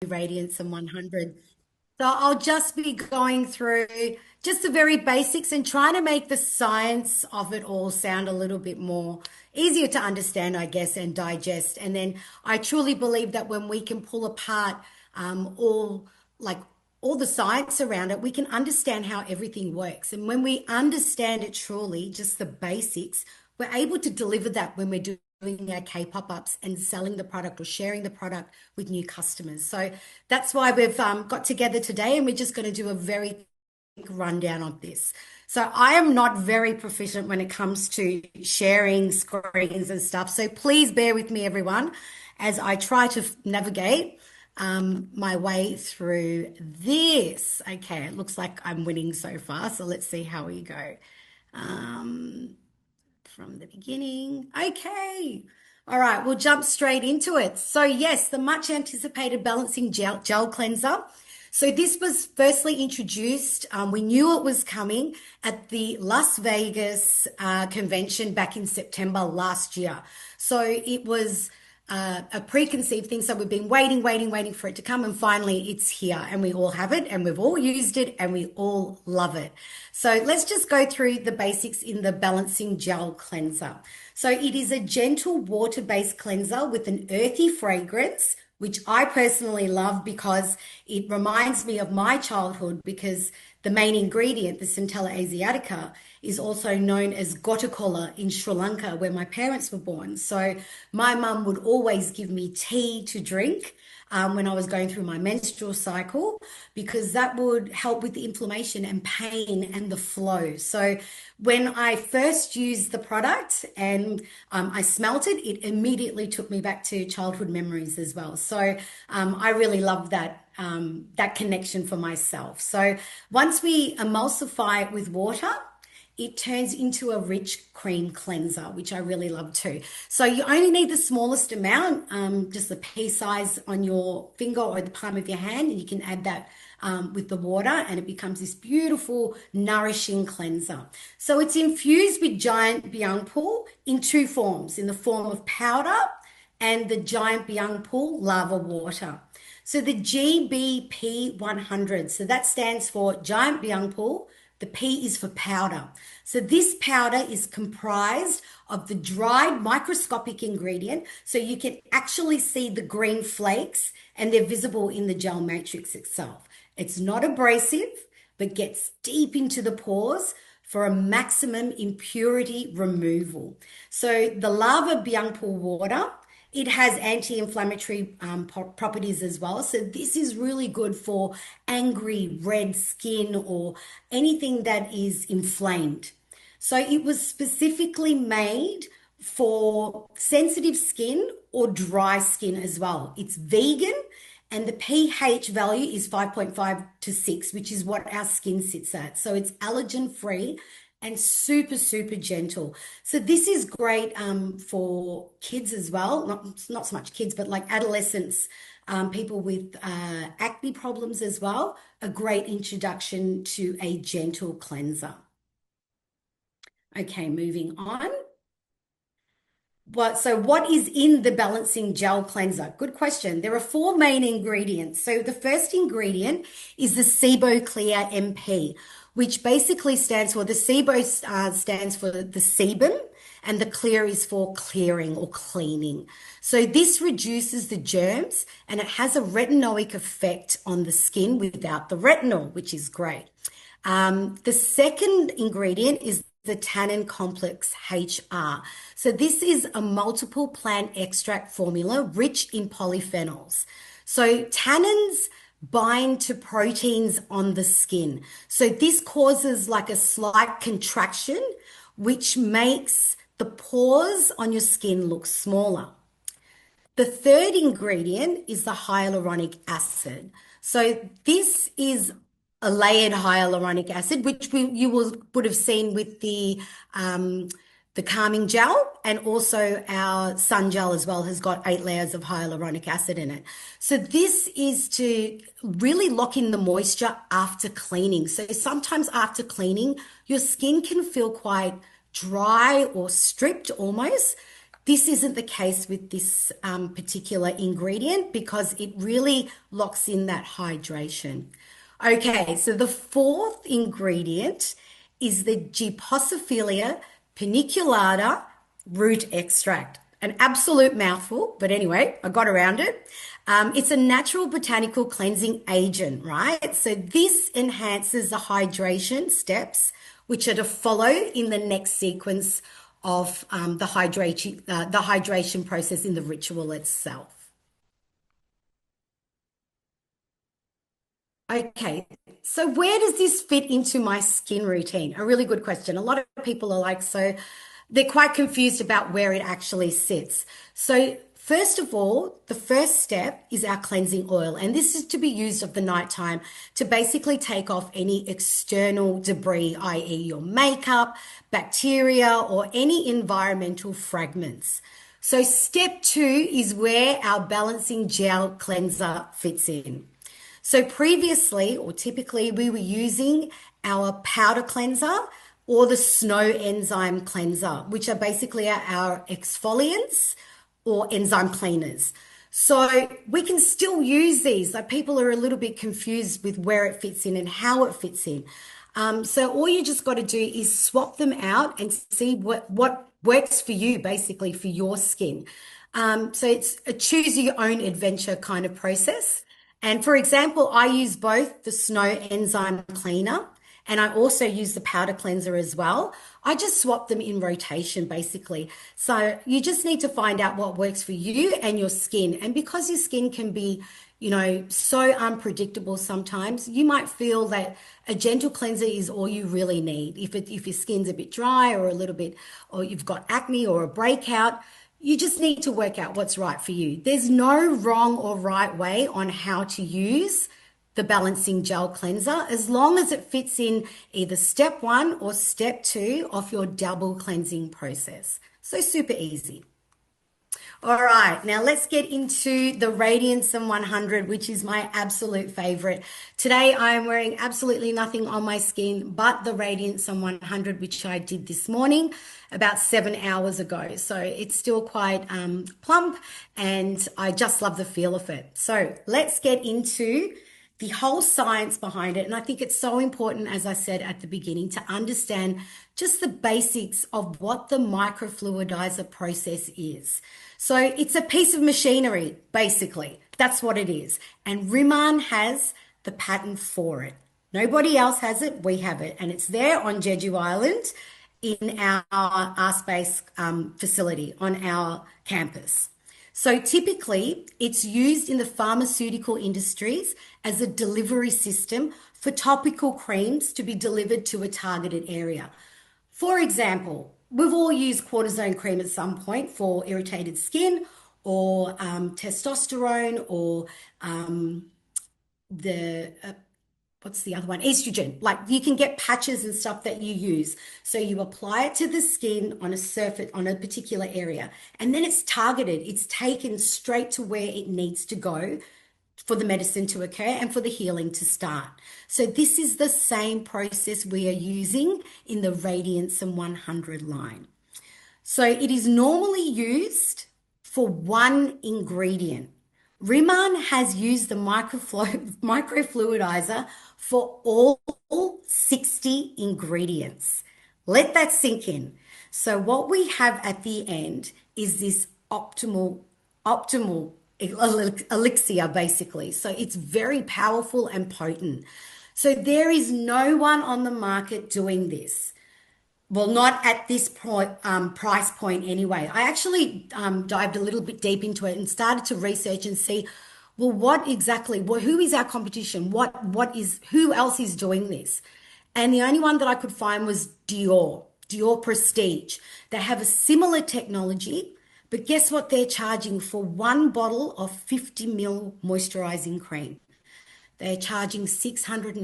Radiansome 100. So I'll just be going through just the very basics and trying to make the science of it all sound a little bit more easier to understand, I guess, and digest. And then I truly believe that when we can pull apart all like all the science around it, we can understand how everything works. And when we understand it truly, just the basics, we're able to deliver that when we're doing our K pop-ups and selling the product or sharing the product with new customers. So that's why we've got together today and we're just going to do a very quick rundown of this. So I am not very proficient when it comes to sharing screens and stuff. So please bear with me, everyone, as I try to navigate my way through this. Okay, it looks like I'm winning so far. So let's see how we go. Um, from the beginning. Okay. All right, we'll jump straight into it. So, yes, the much anticipated balancing gel cleanser. So, this was firstly introduced, we knew it was coming at the Las Vegas convention back in September last year. So, it was a preconceived thing. So we've been waiting for it to come. And finally, it's here and we all have it and we've all used it and we all love it. So let's just go through the basics in the balancing gel cleanser. So it is a gentle water-based cleanser with an earthy fragrance, which I personally love because it reminds me of my childhood because the main ingredient, the Centella asiatica, is also known as gotakola in Sri Lanka, where my parents were born. So my mum would always give me tea to drink when I was going through my menstrual cycle because that would help with the inflammation and pain and the flow. So when I first used the product and I smelt it, it immediately took me back to childhood memories as well. So I really love that connection for myself. So once we emulsify it with water, it turns into a rich cream cleanser, which I really love too. So you only need the smallest amount, just the pea size on your finger or the palm of your hand, and you can add that with the water and it becomes this beautiful, nourishing cleanser. So it's infused with giant byung pool in two forms, in the form of powder and the giant byung pool lava water. So the GBP 100, so that stands for giant byung pool. The P is for powder. So this powder is comprised of the dried microscopic ingredient. So you can actually see the green flakes and they're visible in the gel matrix itself. It's not abrasive, but gets deep into the pores for a maximum impurity removal. So the lava byung pool water, it has anti-inflammatory properties as well. So this is really good for angry red skin or anything that is inflamed. So it was specifically made for sensitive skin or dry skin as well. It's vegan and the pH value is 5.5 to 6, which is what our skin sits at. So it's allergen free and super gentle. So this is great for kids as well. Not so much kids, but like adolescents, people with acne problems as well. A great introduction to a gentle cleanser. Okay, moving on. So what is in the balancing gel cleanser? Good question. There are four main ingredients. So the first ingredient is the Sebo Clear MP, which basically stands for, the Sebo stands for the sebum and the clear is for clearing or cleaning. So this reduces the germs and it has a retinoic effect on the skin without the retinol, which is great. The second ingredient is the tannin complex HR. So this is a multiple plant extract formula rich in polyphenols. So tannins bind to proteins on the skin. So this causes like a slight contraction, which makes the pores on your skin look smaller. The third ingredient is the hyaluronic acid. So this is a layered hyaluronic acid, which would have seen with the calming gel, and also our sun gel as well has got 8 layers of hyaluronic acid in it. So this is to really lock in the moisture after cleaning. So sometimes after cleaning, your skin can feel quite dry or stripped almost. This isn't the case with this particular ingredient because it really locks in that hydration. Okay, so the fourth ingredient is the Gyposophilia paniculata root extract. An absolute mouthful, but anyway, I got around it. It's a natural botanical cleansing agent, right? So this enhances the hydration steps, which are to follow in the next sequence of the hydration process in the ritual itself. Okay, so where does this fit into my skin routine? A really good question. A lot of people are like, so they're quite confused about where it actually sits. So, first of all, the first step is our cleansing oil, and this is to be used of the nighttime to basically take off any external debris, i.e., your makeup, bacteria, or any environmental fragments. So, step two is where our balancing gel cleanser fits in. So previously, or typically, we were using our powder cleanser or the snow enzyme cleanser, which are basically our exfoliants or enzyme cleaners. So we can still use these. Like people are a little bit confused with where it fits in and how it fits in. So all you just got to do is swap them out and see what works for you, basically for your skin. So it's a choose your own adventure kind of process. And for example, I use both the snow enzyme cleaner and I also use the powder cleanser as well. I just swap them in rotation basically. So you just need to find out what works for you and your skin. And because your skin can be, so unpredictable sometimes, you might feel that a gentle cleanser is all you really need. If your skin's a bit dry or a little bit, or you've got acne or a breakout, you just need to work out what's right for you. There's no wrong or right way on how to use the balancing gel cleanser as long as it fits in either step one or step two of your double cleansing process. So super easy. All right, now let's get into the Radiansome 100, which is my absolute favorite. Today I am wearing absolutely nothing on my skin but the Radiansome 100, which I did this morning about 7 hours ago. So it's still quite plump and I just love the feel of it. So let's get into the whole science behind it. And I think it's so important, as I said at the beginning, to understand just the basics of what the microfluidizer process is. So it's a piece of machinery, basically. That's what it is. And RIMAN has the patent for it. Nobody else has it. We have it. And it's there on Jeju Island in our space facility on our campus. So typically, it's used in the pharmaceutical industries as a delivery system for topical creams to be delivered to a targeted area. For example, we've all used cortisone cream at some point for irritated skin or testosterone or the what's the other one? Estrogen. Like you can get patches and stuff that you use. So you apply it to the skin on a surface, on a particular area, and then it's targeted. It's taken straight to where it needs to go for the medicine to occur and for the healing to start. So this is the same process we are using in the Radiansome 100 line. So it is normally used for one ingredient. Riman has used the microfluidizer for all 60 ingredients. Let that sink in. So what we have at the end is this optimal elixir, basically. So it's very powerful and potent. So there is no one on the market doing this. Well, not at this point, price point anyway. I actually dived a little bit deep into it and started to research and see, well, what exactly, well, who is our competition? Who else is doing this? And the only one that I could find was Dior Prestige. They have a similar technology, but guess what they're charging for one bottle of 50 ml moisturizing cream? They're charging $630.